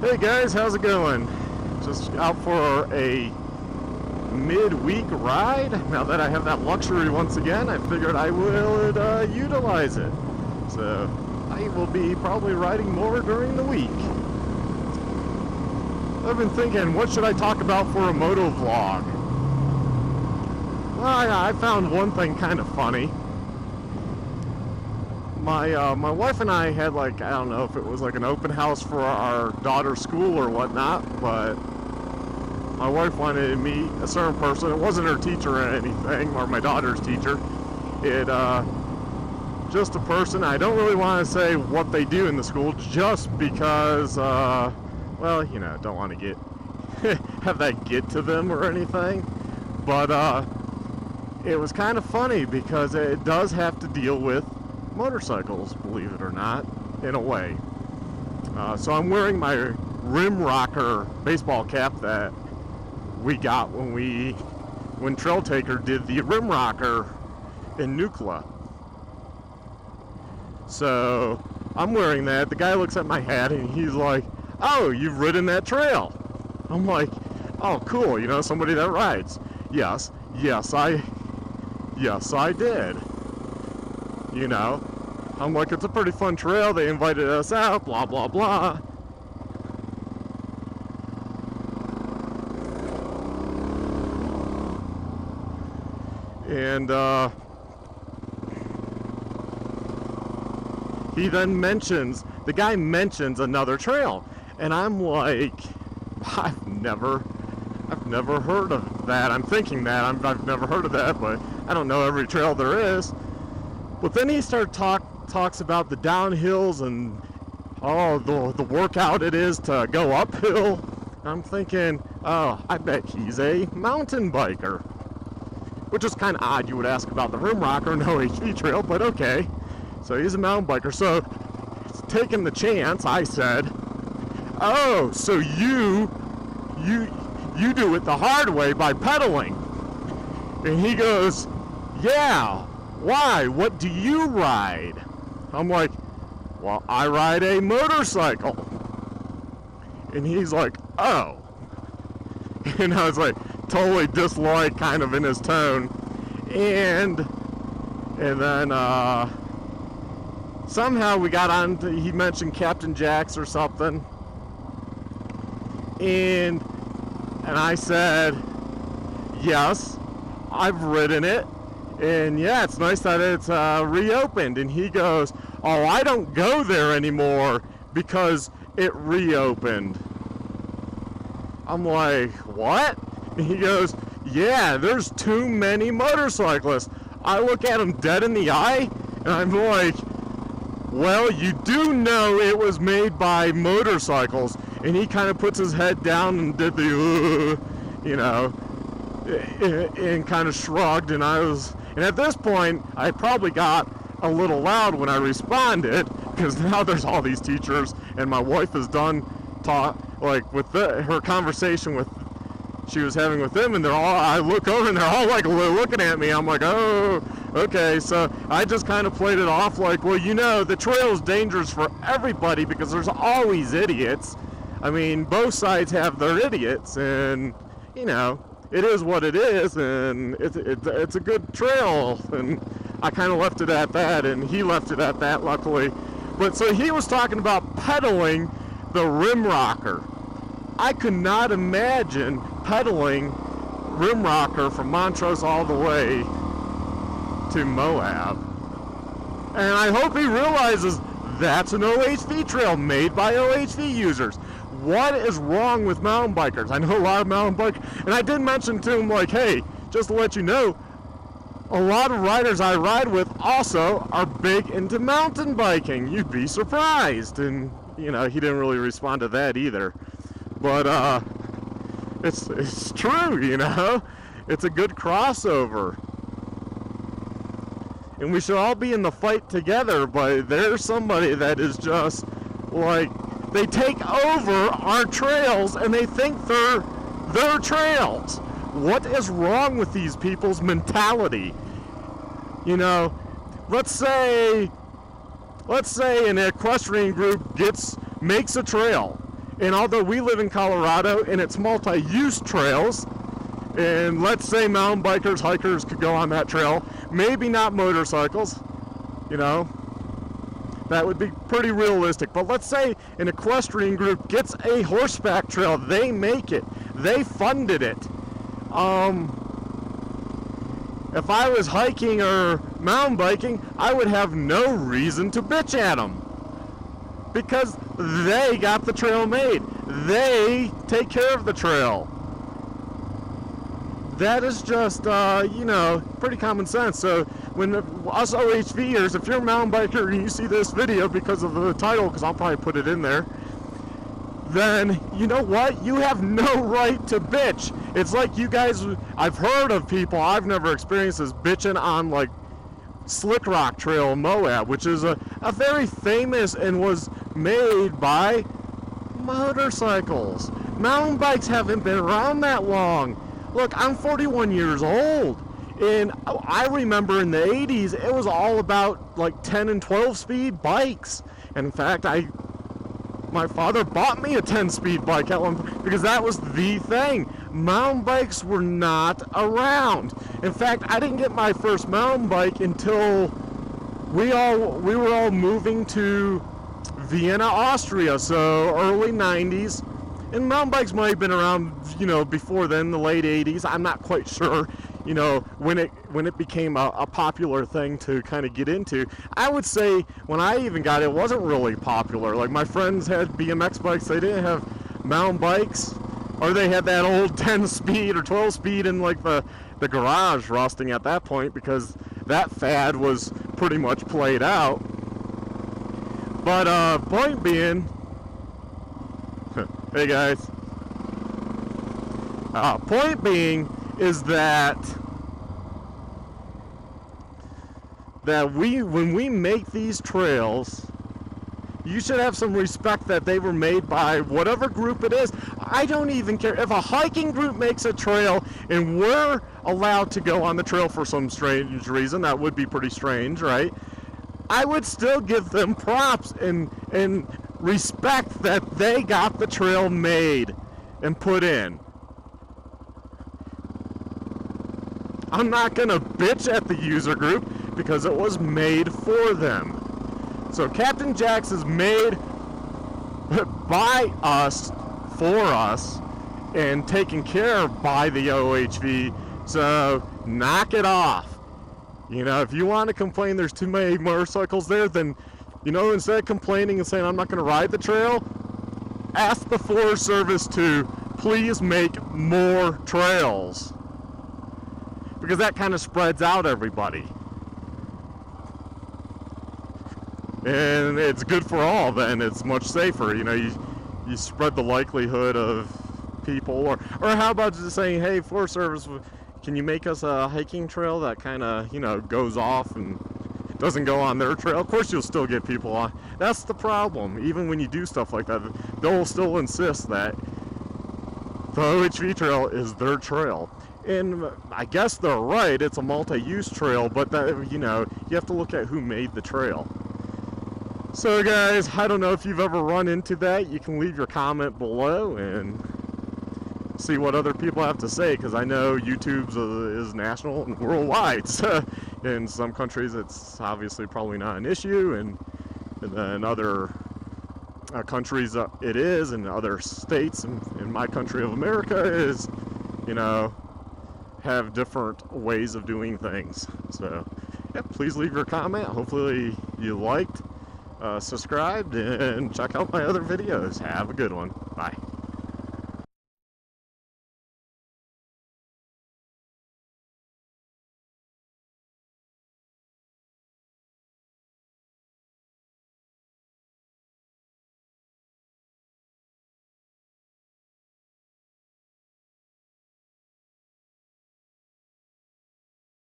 Hey guys, how's it going? Just out for a midweek ride. Now that I have that luxury once again, I figured I would utilize it. So I will be probably riding more during the week. I've been thinking, what should I talk about for a moto vlog? Well, I found one thing kind of funny. My wife and I had, like, I don't know if it was like an open house for our daughter's school or whatnot, but my wife wanted to meet a certain person. It wasn't her teacher or anything, or my daughter's teacher. It just a person. I don't really want to say what they do in the school, just because well, you know, don't want to get have that get to them or anything. But it was kind of funny because it does have to deal with motorcycles, believe it or not, in a way. So I'm wearing my rim rocker baseball cap that we got when Trail Taker did the rim rocker in Nucla. So I'm wearing that. The guy looks at my hat and he's like, "Oh, you've ridden that trail." I'm like, "Oh, cool, you know, somebody that rides." Yes I did. You know, I'm like, it's a pretty fun trail. They invited us out, blah, blah, blah. And he then the guy mentions another trail. And I'm like, I've never heard of that. I'm thinking that, I've never heard of that, but I don't know every trail there is. But then he talks about the downhills and the workout it is to go uphill. I'm thinking, oh, I bet he's a mountain biker. Which is kind of odd you would ask about the rim rocker and OHV trail, but okay. So he's a mountain biker. So taking the chance, I said, "Oh, so you do it the hard way by pedaling." And he goes, "Yeah. Why? What do you ride?" I'm like, "Well, I ride a motorcycle." And he's like, "Oh." And I was like, totally dislike kind of in his tone. And then somehow we got on to, he mentioned Captain Jack's or something. And I said, "Yes, I've ridden it. And yeah, it's nice that it's reopened." And he goes, "Oh, I don't go there anymore because it reopened." I'm like, "What?" And he goes, "Yeah, there's too many motorcyclists." I look at him dead in the eye, and I'm like, "Well, you do know it was made by motorcycles." And he kind of puts his head down and did the, you know, and kind of shrugged. And at this point, I probably got a little loud when I responded, because now there's all these teachers, and my wife is done like with her conversation she was having with them, and I look over and they're all like looking at me. I'm like, "Oh, okay." So I just kind of played it off like, well, you know, the trail is dangerous for everybody because there's always idiots. I mean, both sides have their idiots, and you know, it is what it is, and it's a good trail. And I kind of left it at that, and he left it at that, luckily. But so he was talking about pedaling the rim rocker. I could not imagine pedaling rim rocker from Montrose all the way to Moab. And I hope he realizes that's an OHV trail made by OHV users. What is wrong with mountain bikers? I know a lot of mountain bikers, and I did mention to him, like, hey, just to let you know, a lot of riders I ride with also are big into mountain biking. You'd be surprised. And, you know, he didn't really respond to that either. But it's true, you know. It's a good crossover. And we should all be in the fight together, but there's somebody that is just like, they take over our trails and they think they're their trails. What is wrong with these people's mentality? You know, let's say an equestrian group makes a trail, And although we live in Colorado and it's multi-use trails, and let's say mountain bikers, hikers could go on that trail, maybe not motorcycles, you know, that would be pretty realistic. But let's say an equestrian group gets a horseback trail, they make it, they funded it. If I was hiking or mountain biking, I would have no reason to bitch at them, because they got the trail made. They take care of the trail. That is just, you know, pretty common sense. So when us OHVers, if you're a mountain biker and you see this video because of the title, because I'll probably put it in there, then you know what? You have no right to bitch. It's like you guys, I've heard of people, I've never experienced this, bitching on like Slick Rock Trail in Moab, which is a very famous and was made by motorcycles. Mountain bikes haven't been around that long. Look, I'm 41 years old, and I remember in the 80s, it was all about like 10 and 12 speed bikes. And in fact, my father bought me a 10-speed bike at one point because that was the thing. Mountain bikes were not around. In fact, I didn't get my first mountain bike until we were all moving to Vienna, Austria, so early 90s. And mountain bikes might have been around, you know, before then, the late 80s. I'm not quite sure, you know, when it became a popular thing to kind of get into. I would say when I even got it, it wasn't really popular. Like my friends had BMX bikes, they didn't have mountain bikes, or they had that old 10-speed or 12-speed in like the garage rusting at that point, because that fad was pretty much played out. But point being, hey guys, point being is that when we make these trails, you should have some respect that they were made by whatever group it is. I don't even care if a hiking group makes a trail and we're allowed to go on the trail for some strange reason. That would be pretty strange, right? I would still give them props and respect that they got the trail made and put in. I'm not gonna bitch at the user group because it was made for them. So Captain Jack's is made by us, for us, and taken care of by the OHV. So knock it off. You know, if you want to complain there's too many motorcycles there, then, you know, instead of complaining and saying I'm not going to ride the trail, ask the Forest Service to please make more trails, because that kind of spreads out everybody. And it's good for all then. It's much safer. You know, you spread the likelihood of people, or how about just saying, hey, Forest Service, can you make us a hiking trail that kind of, you know, goes off and doesn't go on their trail? Of course you'll still get people on. That's the problem. Even when you do stuff like that, they'll still insist that the OHV trail is their trail. And I guess they're right, it's a multi-use trail, but that, you know, you have to look at who made the trail. So guys, I don't know if you've ever run into that. You can leave your comment below and see what other people have to say, because I know YouTube is national and worldwide. So in some countries it's obviously probably not an issue, and in other countries it is, and other states in my country of America is, you know, have different ways of doing things. So yeah, please leave your comment. Hopefully you liked, subscribed, and check out my other videos. Have a good one.